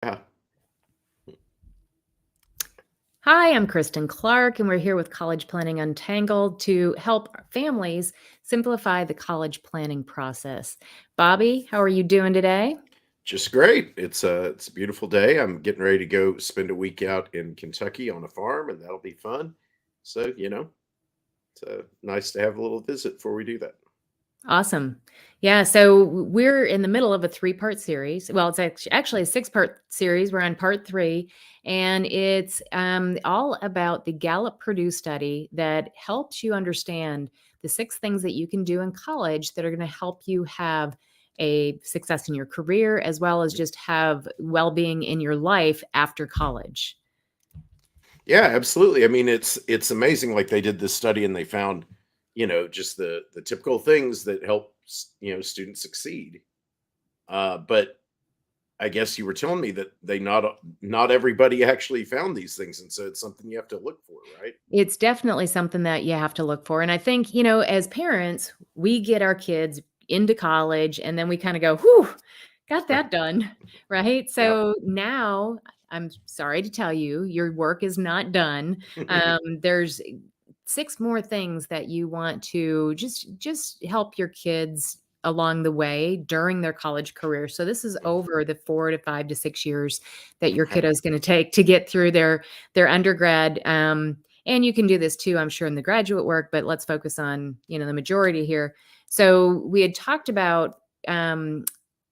Yeah. Hi, I'm Kristin Clark, and we're here with College Planning Untangled to help families simplify the college planning process. Bobby, how are you doing today? Just great. It's a beautiful day. I'm getting ready to go spend a week out in Kentucky on a farm, and that'll be fun. So, it's nice to have a little visit before we do that. Awesome. Yeah, so we're in the middle of a three-part series. Well, it's actually a six-part series. We're on part three, and it's all about the Gallup-Purdue study that helps you understand the six things that you can do in college that are going to help you have a success in your career as well as just have well-being in your life after college. Yeah, absolutely. I mean, it's amazing. Like they did this study and they found, just the typical things that help students succeed. But I guess you were telling me that not everybody actually found these things, and so it's something you have to look for, right? It's definitely something that you have to look for, and I think, as parents, we get our kids into college, and then we kinda go, "Whew, got that done," right? Yeah. So, now, I'm sorry to tell you, your work is not done. There's 6 more things that you want to just help your kids along the way during their college career. So, this is over the 4 to 5 to 6 years that your Okay. kiddo is gonna take to get through their undergrad, and you can do this too, I'm sure, in the graduate work, but let's focus on, the majority here. So we had talked about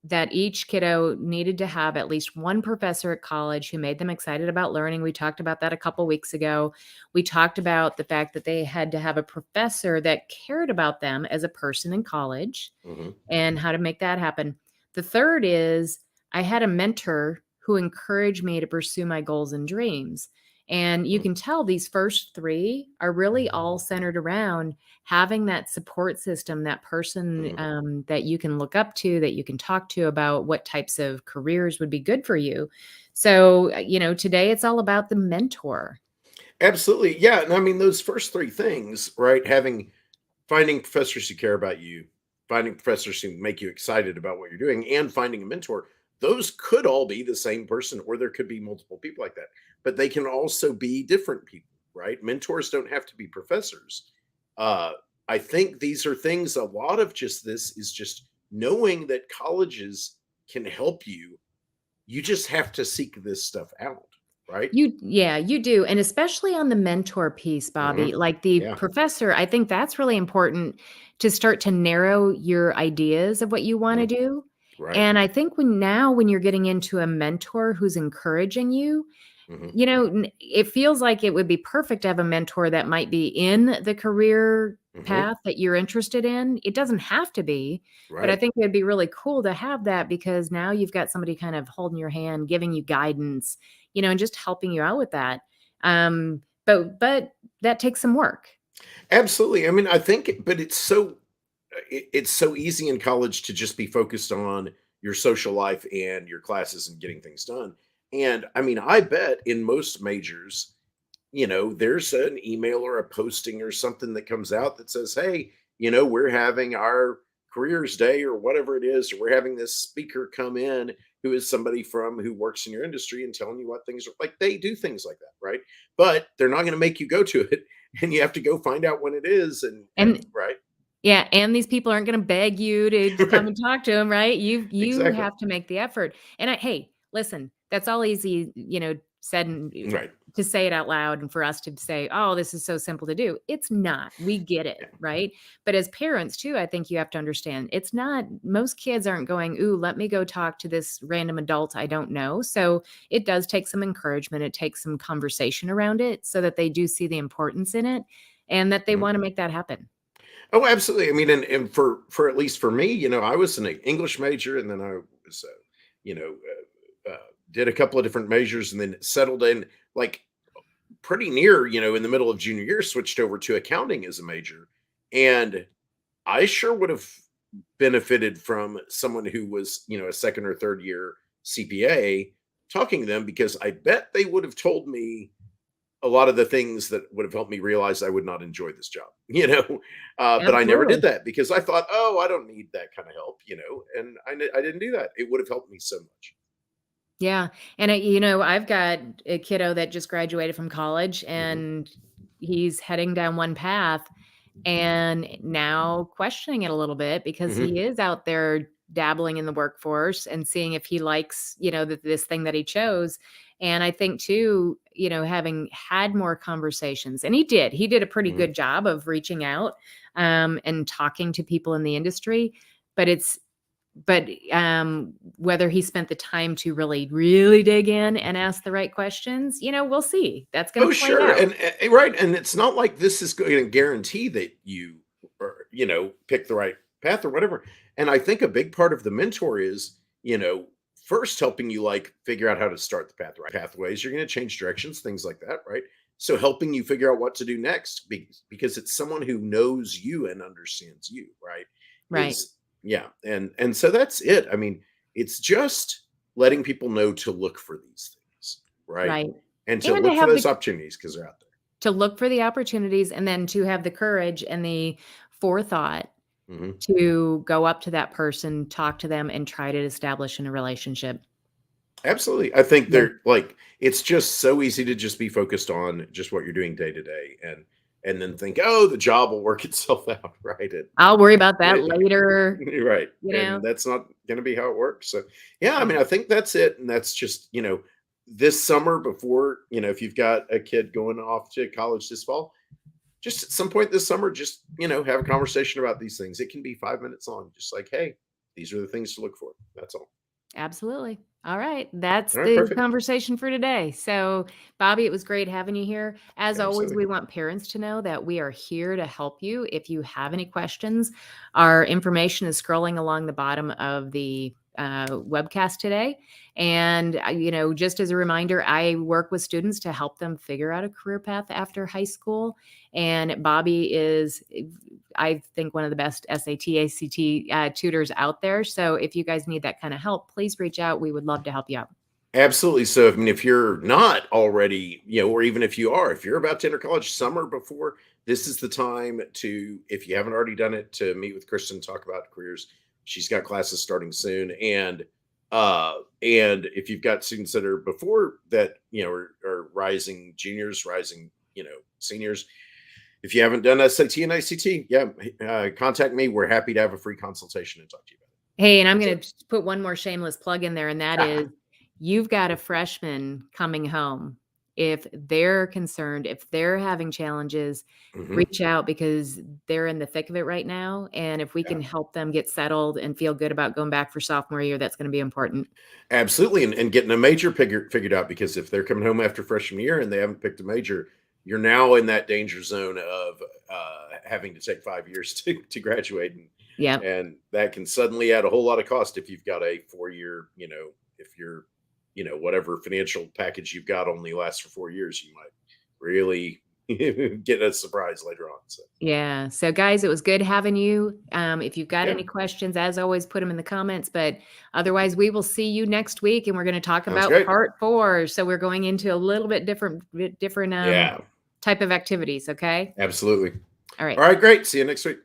that each kiddo needed to have at least one professor at college who made them excited about learning. We talked about that a couple weeks ago. We talked about the fact that they had to have a professor that cared about them as a person in college Hmm. and how to make that happen. The third is I had a mentor who encouraged me to pursue my goals and dreams. And you can tell these first three are really all centered around having that support system, that person Hmm. that you can look up to, that you can talk to about what types of careers would be good for you. So, today it's all about the mentor. Absolutely. Yeah. And I mean, those first three things, right? Finding professors who care about you, finding professors who make you excited about what you're doing, and finding a mentor, those could all be the same person, or there could be multiple people like that. But they can also be different people, right? Mentors don't have to be professors. Uh, I think these are things, a lot of just this is just knowing that colleges can help you. You just have to seek this stuff out, right? Yeah, you do, and especially on the mentor piece, Hmm. Bobby, like the Yeah. professor, I think that's really important to start to narrow your ideas of what you wanna Mhm. do, Right. and I think when you're getting into a mentor who's encouraging you, Hmm. it feels like it would be perfect to have a mentor that might be in the career Hmm. path that you're interested in. It doesn't have to be, but I Right. think it'd be really cool to have that because now you've got somebody kind of holding your hand, giving you guidance, and just helping you out with that. But that takes some work. Absolutely. I mean, I think, but it's so easy in college to just be focused on your social life and your classes and getting things done. And I mean, I bet in most majors, there's an email or a posting or something that comes out that says, "Hey, we're having our careers day or whatever it is, or we're having this speaker come in who is somebody from who works in your industry and telling you what things are like." They do things like that, right? But they're not going to make you go to it, and you have to go find out when it is, and And right, yeah, and these people aren't gonna beg you to come right, and talk to them, right? You exactly, have to make the effort. And hey, listen, that's all easy, said and right, to say it out loud and for us to say, "Oh, this is so simple to do." It's not. We get it, yeah, right? But as parents too, I think you have to understand, it's not most kids aren't going, "Ooh, let me go talk to this random adult I don't know." So, it does take some encouragement, it takes some conversation around it so that they do see the importance in it and that they mhm. wanna make that happen. Oh, absolutely. I mean, and for at least for me, I was an English major, and then I was, you know, did a couple of different majors, and then settled in like pretty near, in the middle of junior year, switched over to accounting as a major, and I sure would have benefited from someone who was, a second or third year CPA talking to them, because I bet they would have told me a lot of the things that would have helped me realize I would not enjoy this job, but I never did Absolutely. that because I thought, oh, I don't need that kind of help, and I didn't do that. It would have helped me so much. Yeah. And I've got a kiddo that just graduated from college, Hmm. and he's heading down one path and now questioning it a little bit because Hmm. he is out there dabbling in the workforce and seeing if he likes, this thing that he chose. And I think too, having had more conversations, and he did a pretty Hmm. good job of reaching out and talking to people in the industry, but whether he spent the time to really, really dig in and ask the right questions, we'll see. That's going Oh, to play sure, out. and right, and it's not like this is going to guarantee that you, or pick the right path or whatever. And I think a big part of the mentor is, first helping you like figure out how to start the pathways. You're going to change directions, things like that, right? So helping you figure out what to do next, because it's someone who knows you and understands you, right? Right. Is Yeah, and so that's it. I mean, it's just letting people know to look for these things, right? Right. And to And to look for have those the opportunities because 'cause they're out to look for the opportunities, and then to have the courage and the forethought there. Mhm. to go up to that person, talk to them, and try to establish a relationship. Absolutely. I think Yeah. they're like, it's just so easy to just be focused on just what you're doing day to day, and then think, "Oh, the job will work itself out," right? I'll worry about that It later, you're right, you know? and that's not gonna be how it works. So, yeah, I Yeah. mean, I think that's it, and that's just, this summer before, if you've got a kid going off to college this fall, just at some point this summer, just, have a conversation about these things. It can be 5 minutes long, just like, "Hey, these are the things to look for." That's all. Absolutely. All right. That's All right, the perfect. conversation for today. So, Bobby, it was great having you here. As always, Absolutely. we want parents to know that we are here to help you. If you have any questions, our information is scrolling along the bottom of the webcast today. And, just as a reminder, I work with students to help them figure out a career path after high school. And Bobby is, I think, one of the best SAT, ACT tutors out there. So if you guys need that kind of help, please reach out. We would love to help you out. Absolutely. So, I mean, if you're not already, or even if you are, if you're about to enter college summer before, this is the time to, if you haven't already done it, to meet with Kristen, talk about careers. She's got classes starting soon. And if you've got students that are before that, are rising juniors, rising, seniors, if you haven't done SAT and ICT, yeah, contact me. We're happy to have a free consultation and talk to you Hey, and I'm about going to put one more shameless plug in there, and that it. is you've got a freshman coming home. If they're concerned, if they're having challenges, Hmm. reach out because they're in the thick of it right now. And if we Yeah. can help them get settled and feel good about going back for sophomore year, that's going to be important. Absolutely, and getting a major figured out, because if they're coming home after freshman year and they haven't picked a major, you're now in that danger zone of having to take 5 years to graduate, Yeah. and that can suddenly add a whole lot of cost if you've got a 4 year, if you're, whatever financial package you've got only lasts for 4 years, you might really get a surprise later on. So, Yeah. So, guys, it was good having you. If you've got yeah, any questions, as always, put them in the comments. But otherwise, we will see you next week, and we're going to talk sounds about great. part 4. So, we're going into a little bit different Yeah, type of activities. Okay. absolutely. All right. All right, great. See you next week.